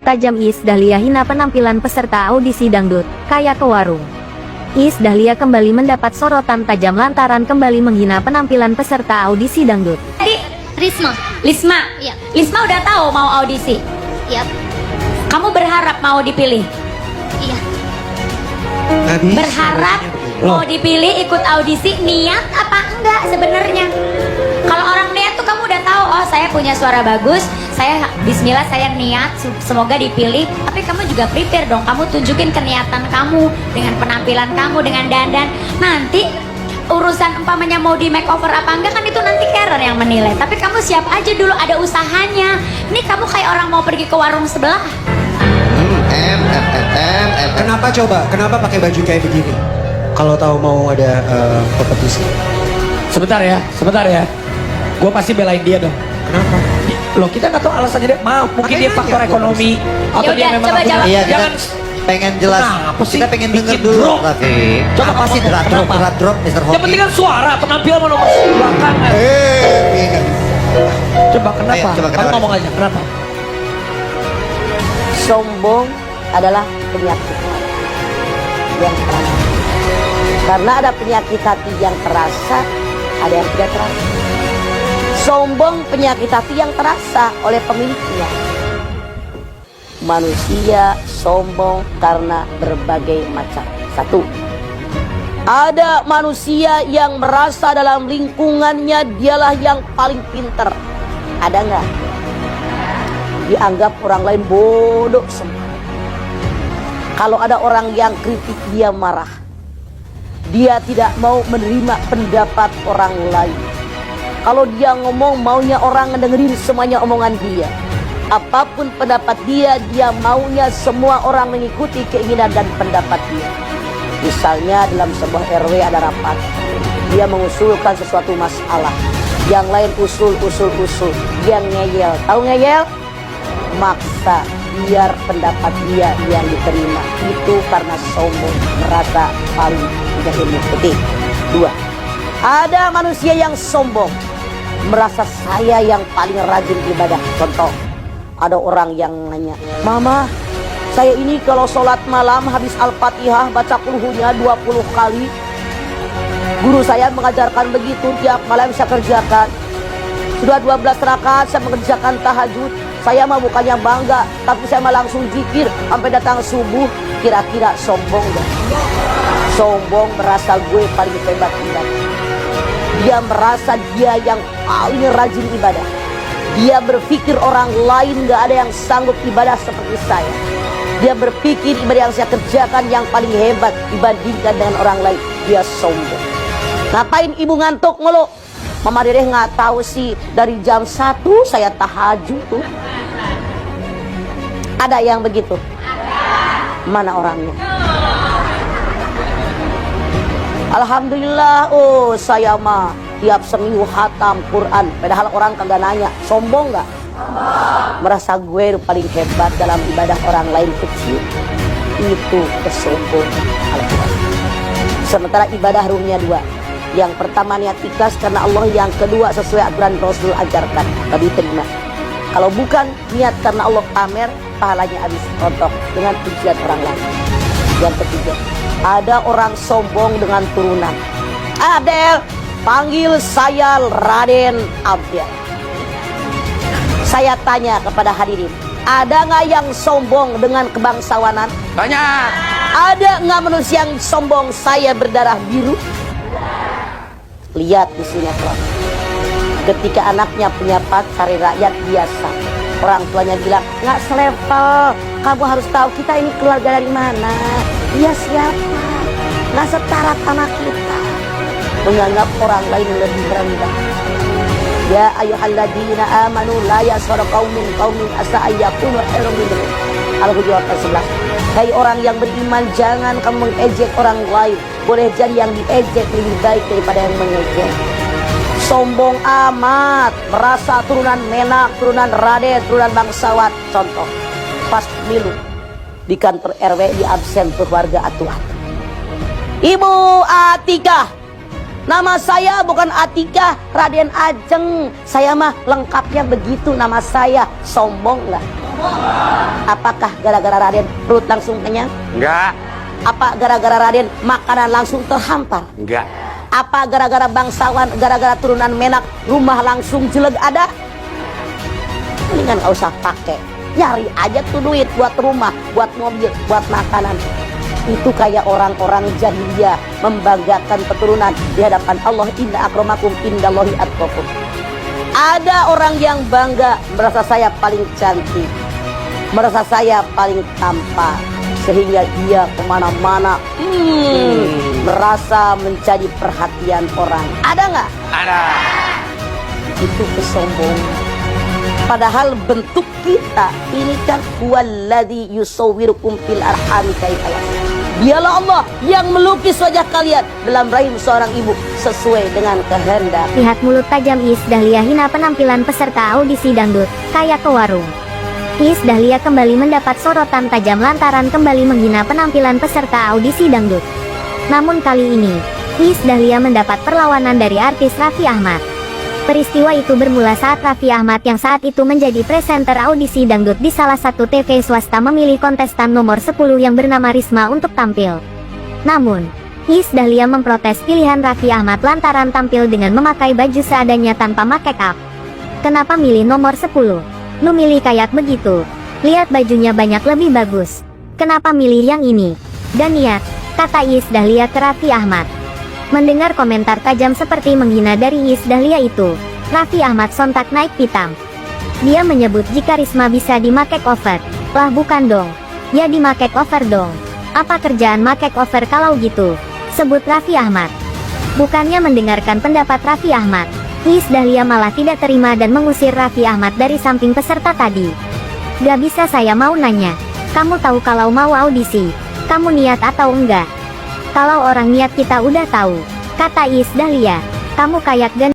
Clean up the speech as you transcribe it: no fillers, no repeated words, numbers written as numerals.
tajam Iis Dahlia hina penampilan peserta audisi dangdut, kayak ke warung. Iis Dahlia kembali mendapat sorotan tajam lantaran kembali menghina penampilan peserta audisi dangdut. Tadi Risma. Lisma. Iya. Lisma udah tahu mau audisi. Iya. Kamu berharap mau dipilih? Iya. Berharap mau dipilih ikut audisi, niat apa enggak sebenarnya? Kalau orang niat tuh kamu udah tahu, oh saya punya suara bagus, saya bismillah saya niat semoga dipilih. Tapi kamu juga prepare dong, kamu tunjukin keniatan kamu dengan penampilan kamu, dengan dandan. Nanti urusan umpamanya mau di makeover apa enggak kan itu nanti Karen yang menilai. Tapi kamu siap aja dulu, ada usahanya. Ini kamu kayak orang mau pergi ke warung sebelah. Kenapa coba? Kenapa pakai baju kayak begini? Kalau tahu mau ada kompetisi. Sebentar ya. Gue pasti belain dia dong. Kenapa? Loh kita nggak tahu alasannya dia. Maaf, mungkin Makanya dia faktor nanya, ekonomi atau Yaudah, dia memang coba punya- jawab. Iya, kita jangan pengen jelas. Kenapa sih? Kita pengen denger Bikin dulu. drop. Tapi Coba apa sih ngomong, kenapa? berat drop, Mr. yang Hoki? penting kan suara, penampilan mau nomor belakangan. Coba kenapa? Ayo, coba Kamu kenapa? ngomong aja kenapa? Sombong adalah penyakit yang terasa. Karena ada penyakit hati yang terasa, ada yang tidak terasa. Sombong penyakit hati yang terasa oleh pemiliknya. Manusia sombong karena berbagai macam. Satu, ada manusia yang merasa dalam lingkungannya dialah yang paling pinter. Ada nggak? Dianggap orang lain bodoh semua. Kalau ada orang yang kritik dia marah. Dia tidak mau menerima pendapat orang lain. Kalau dia ngomong maunya orang ngedengerin semuanya omongan dia. Apapun pendapat dia maunya semua orang mengikuti keinginan dan pendapat dia. Misalnya dalam sebuah RW ada rapat. Dia mengusulkan sesuatu masalah. Yang lain usul. Dia ngeyel. Tahu ngeyel? Maksa biar pendapat dia yang diterima. Itu karena sombong, merasa paling punya ilmu. Ketiga. Dua, ada manusia yang sombong, merasa saya yang paling rajin ibadah. Contoh, ada orang yang nanya, Mama, saya ini kalau sholat malam habis Al-Fatihah baca kulhunya 20 kali. Guru saya mengajarkan begitu, tiap malam saya kerjakan. Sudah 12 rakaat saya mengerjakan tahajud. Saya mah bukannya bangga, tapi saya mah langsung zikir sampai datang subuh. Kira-kira sombong gak? Sombong merasa gue paling hebat ibadah. Dia merasa dia yang paling rajin ibadah. Dia berpikir orang lain gak ada yang sanggup ibadah seperti saya. Dia berpikir ibadah yang saya kerjakan yang paling hebat dibandingkan dengan orang lain. Dia sombong. Ngapain ibu ngantuk mulu? Mama Dedeh nggak tahu sih, dari jam 1 saya tahajud tuh. Ada yang begitu? Mana orangnya? Alhamdulillah, oh saya mah tiap seminggu hatam Quran. Padahal orang kagak nanya. Sombong nggak? Merasa gue paling hebat dalam ibadah orang lain kecil. Itu kesombongan. Sementara ibadah ruhnya dua. Yang pertama niat ikhlas karena Allah, yang kedua sesuai aturan Rasul ajarkan, tapi terima. Kalau bukan niat karena Allah, pamer, pahalanya habis rontok dengan pujian orang lain. Yang ketiga, ada orang sombong dengan turunan. Abdel, panggil saya Raden Abdel. Saya tanya kepada hadirin, ada nggak yang sombong dengan kebangsawanan? Banyak. Ada nggak manusia yang sombong saya berdarah biru? Lihat di sinetron. Ketika anaknya punya pacar rakyat biasa, orang tuanya bilang, nggak selevel, kamu harus tahu kita ini keluarga dari mana, dia siapa, nggak setara sama kita. Menganggap orang lain lebih rendah. Ya ayyuhalladzina amanu la yaskhar qaumin asa ayyakunu khairum minhum. Al-Hujurat 11. Hai orang yang beriman, jangan kamu mengejek orang lain. Boleh jadi yang diejek lebih baik daripada yang mengejek. Sombong amat, merasa turunan Menak, turunan Raden, turunan bangsawan. Contoh, pas pemilu di kantor RW di absen keluarga atu-atu. Ibu Atika, nama saya bukan Atika, Raden Ajeng. Saya mah lengkapnya begitu nama saya. Sombong nggak? Apakah gara-gara Raden perut langsung kenyang? Enggak. Apa gara-gara Raden makanan langsung terhampar? Enggak. Apa gara-gara bangsawan, gara-gara turunan Menak rumah langsung jeleg ada? Mendingan gak usah pakai, nyari aja tuh duit buat rumah, buat mobil, buat makanan. Itu kayak orang-orang jahiliyah membanggakan keturunan di hadapan Allah. Inna akramakum indallahi atqakum. Ada orang yang bangga merasa saya paling cantik, merasa saya paling tampan, sehingga dia kemana-mana merasa menjadi perhatian orang. Ada nggak? Ada. Itu kesombongan. Padahal bentuk kita ini kan huwallazi yusawwirukum fil arhami kaifa yasha. Dialah Allah yang melukis wajah kalian dalam rahim seorang ibu sesuai dengan kehendak. Lihat mulut tajam Iis Dahlia hina penampilan peserta audisi dangdut, kayak ke warung. Iis Dahlia kembali mendapat sorotan tajam lantaran kembali menghina penampilan peserta audisi dangdut. Namun kali ini, Iis Dahlia mendapat perlawanan dari artis Raffi Ahmad. Peristiwa itu bermula saat Raffi Ahmad yang saat itu menjadi presenter audisi dangdut di salah satu TV swasta memilih kontestan nomor 10 yang bernama Risma untuk tampil. Namun, Iis Dahlia memprotes pilihan Raffi Ahmad lantaran tampil dengan memakai baju seadanya tanpa make up. Kenapa milih nomor 10? Lu milih kayak begitu. Lihat bajunya banyak lebih bagus. Kenapa milih yang ini? Dan niat, kata Iis Dahlia ke Raffi Ahmad. Mendengar komentar tajam seperti menghina dari Iis Dahlia itu, Raffi Ahmad sontak naik pitam. Dia menyebut jika Risma bisa di makeover. Lah bukan dong. Ya di makeover dong. Apa kerjaan makeover kalau gitu? Sebut Raffi Ahmad. Bukannya mendengarkan pendapat Raffi Ahmad, Iis Dahlia malah tidak terima dan mengusir Raffi Ahmad dari samping peserta tadi. Gak bisa, saya mau nanya. Kamu tahu kalau mau audisi, kamu niat atau enggak? Kalau orang niat kita udah tahu, kata Iis Dahlia. Kamu kayak gan